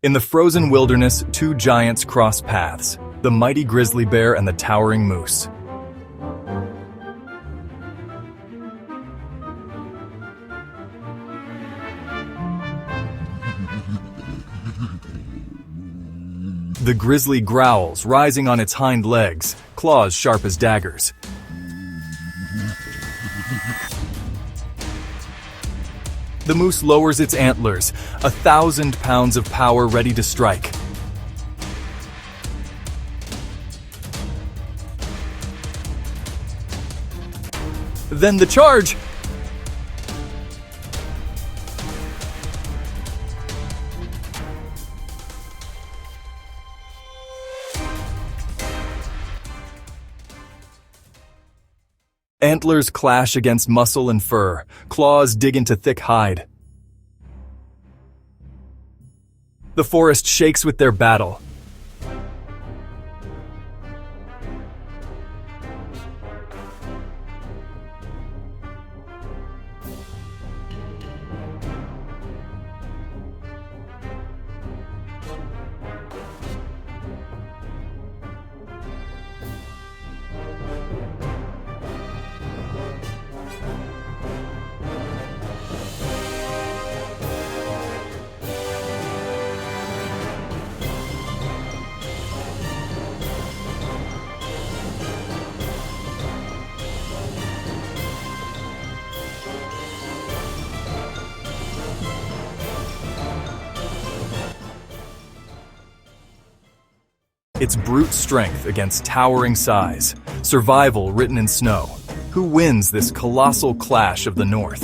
In the frozen wilderness, two giants cross paths, the mighty grizzly bear and the towering moose. The grizzly growls, rising on its hind legs, claws sharp as daggers. The moose lowers its antlers, 1,000 pounds of power ready to strike. Then the charge! Antlers clash against muscle and fur, claws dig into thick hide. The forest shakes with their battle. It's brute strength against towering size, survival written in snow. Who wins this colossal clash of the North?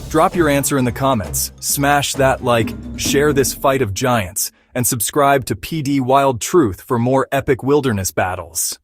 Drop your answer in the comments, smash that like, share this fight of giants, and subscribe to PD Wild Truth for more epic wilderness battles.